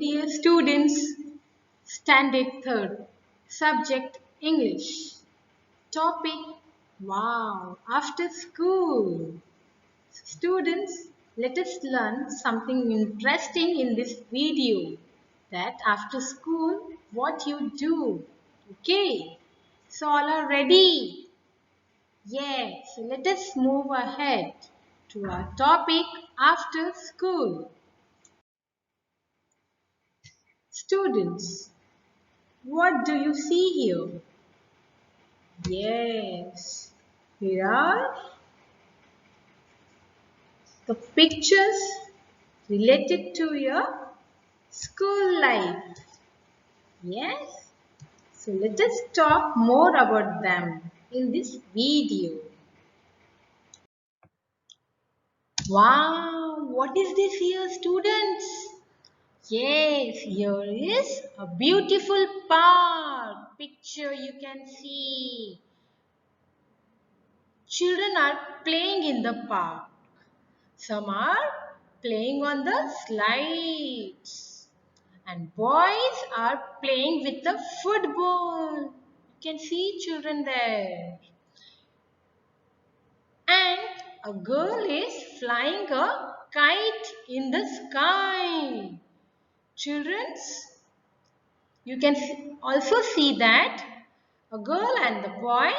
dear students, Standard 3rd, subject English. Topic, wow, after school. Students, let us learn something interesting in this video. That after school, what you do. Okay, so all are ready? Yes, so let us move ahead to our topic after school. Students, what do you see here? Yes, here are the pictures related to your school life. Yes, so let us talk more about them in this video. Wow, what is this here, students? Yes, here is a beautiful park picture you can see. Children are playing in the park. Some are playing on the slides. And boys are playing with the football. You can see children there. And a girl is flying a kite in the sky. Children, you can also see that a girl and the boy,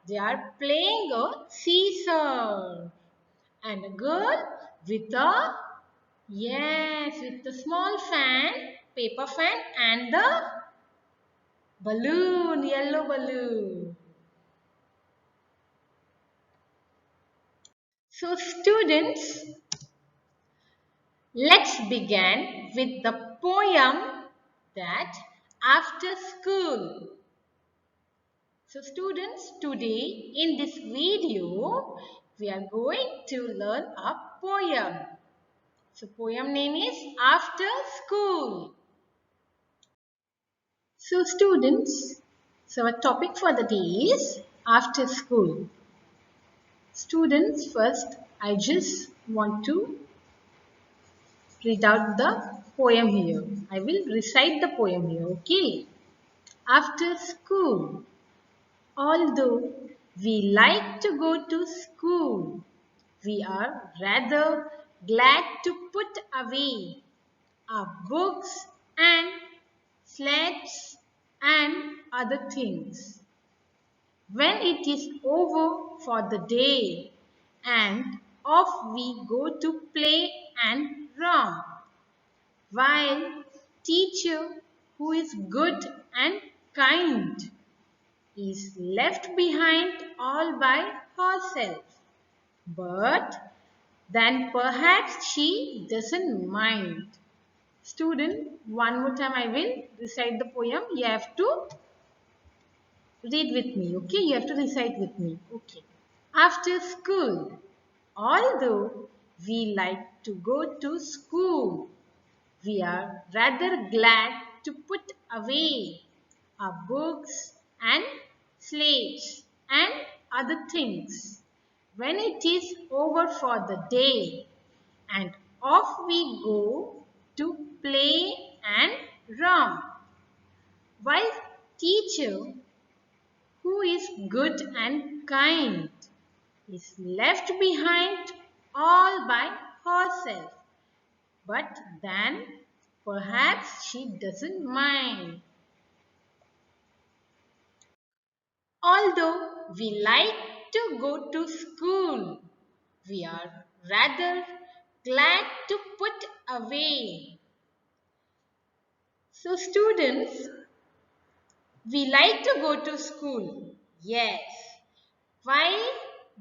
they are playing a seesaw. And a girl with a, yes, with the small fan, paper fan and the balloon, yellow balloon. So students, let's begin with the poem that after school. So students, today in this video, we are going to learn a poem. So poem name is After School. So students, so our topic for the day is after school. Students, first I just want to read out the poem here. I will recite the poem here, okay? After school, although we like to go to school, we are rather glad to put away our books and slates and other things. When it is over for the day and off we go to play and romp, while teacher who is good and kind is left behind all by herself. But then perhaps she doesn't mind. Student, one more time I will recite the poem. You have to read with me, okay? You have to recite with me, okay? After school, although we like to go to school, we are rather glad to put away our books and slates and other things when it is over for the day and off we go to play and romp. While teacher who is good and kind is left behind all by herself. But then perhaps she doesn't mind. Although we like to go to school, we are rather glad to put away. So students, we like to go to school. Yes. Why?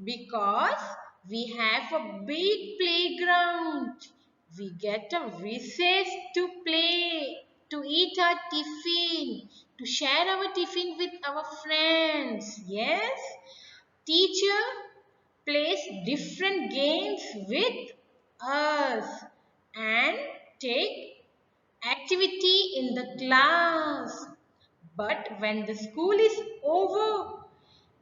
Because we have a big playground. We get a recess to play, to eat our tiffin, to share our tiffin with our friends. Yes? Teacher plays different games with us and take activity in the class. But when the school is over,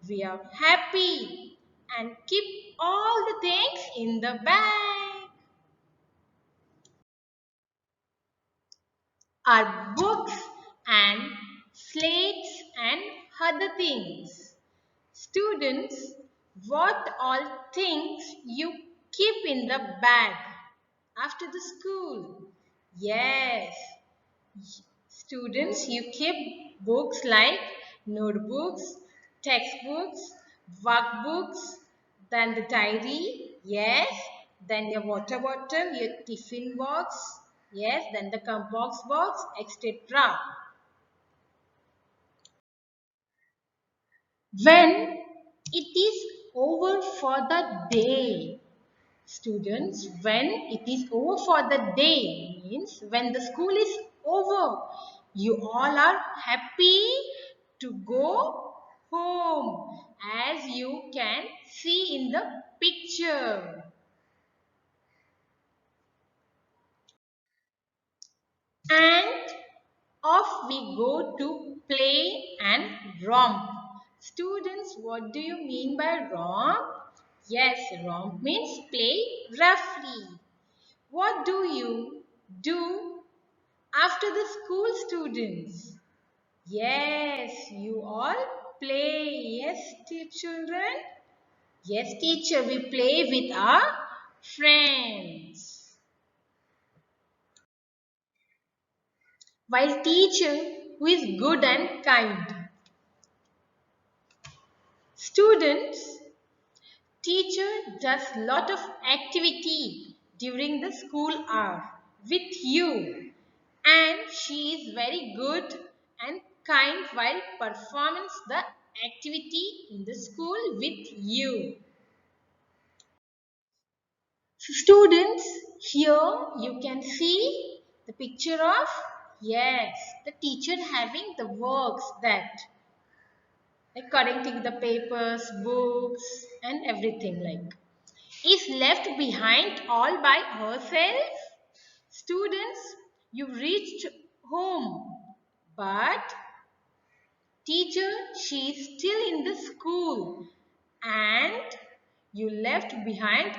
we are happy and keep all the things in the bag. are books and slates and other things. Students, what all things you keep in the bag after the school? Yes, students, you keep books like notebooks, textbooks, workbooks, then the diary, yes, then your water bottle, your tiffin box, yes, then the compost box, etc. When it is over for the day, students, when it is over for the day means when the school is over, you all are happy to go home as you can see in the picture. And off we go to play and romp. Students, what do you mean by romp? Yes, romp means play roughly. What do you do after the school, students? Yes, you all play. Yes, children. Yes, teacher, we play with our friends. While teacher who is good and kind. Students, teacher does lot of activity during the school hour with you, and she is very good and kind while performing the activity in the school with you. So students, here you can see the picture of, yes, the teacher having the works that like correcting the papers, books and everything like. Is left behind all by herself? Students, you reached home, but teacher, she is still in the school and you left behind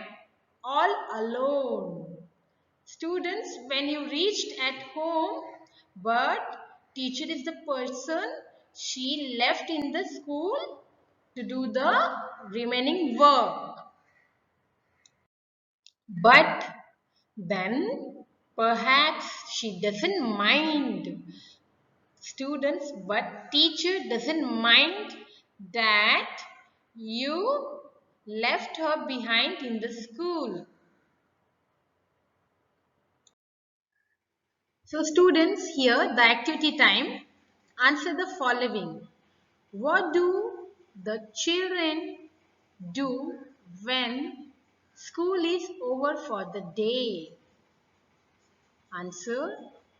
all alone. Students, when you reached at home, but teacher is the person she left in the school to do the remaining work. But then perhaps she doesn't mind, students, but teacher doesn't mind that you left her behind in the school. So students, here the activity time, answer the following. What do the children do when school is over for the day? Answer,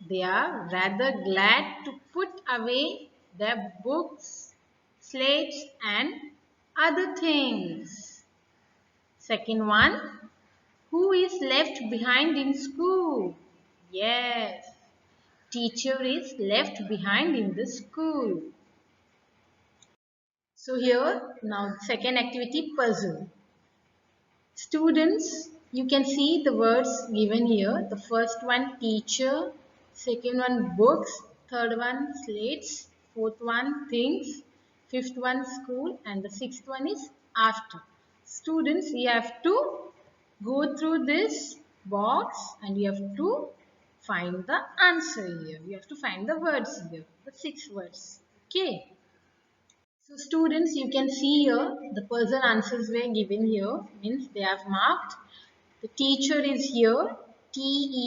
they are rather glad to put away their books, slates and other things. Second one, who is left behind in school? Yes, teacher is left behind in the school. So here, now second activity, puzzle. Students, you can see the words given here. The first one teacher, second one books, third one slates, fourth one things, fifth one school and the sixth one is after. Students, you have to go through this box and you have to find the answer here. You have to find the words here, the 6 words. Okay. So students, you can see here the puzzle answers were given here, means they have marked. The teacher is here, Teacher.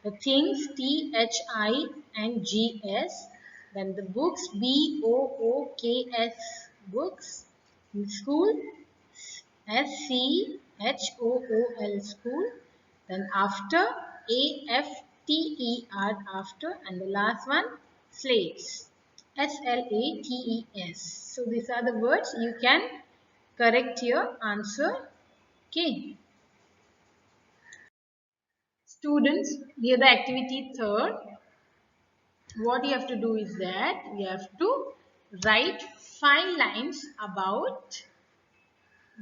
The things, Things, then the books, Books, books. In school, School, school. Then after, after, and the last one, slates, Slates. So these are the words you can correct your answer. Okay. Students, here the activity third. What you have to do is that you have to write 5 lines about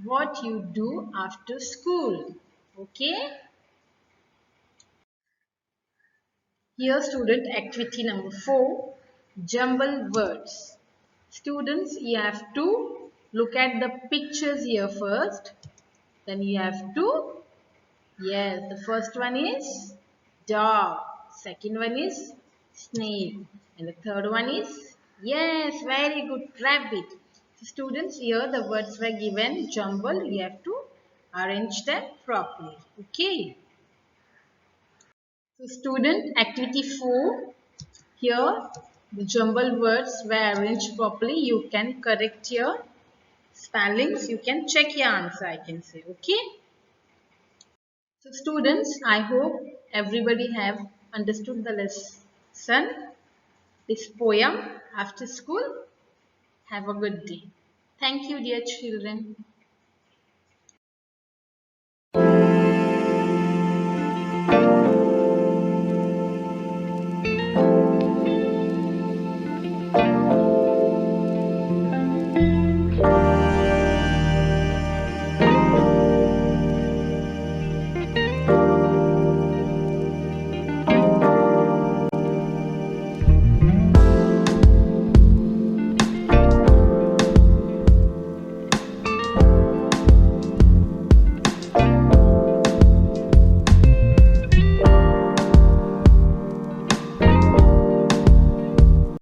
what you do after school. Okay. Here student activity number 4, jumble words. Students, you have to look at the pictures here first. Then you have to, yes, the first one is dog. Second one is snake. And the third one is, yes, very good, rabbit. So students, here the words were given jumble. You have to arrange them properly. Okay. So student activity 4. Here the jumble words were arranged properly. You can correct your spellings. You can check your answer, I can say. Okay. So students, I hope everybody have understood the lesson, this poem after school. Have a good day. Thank you, dear children.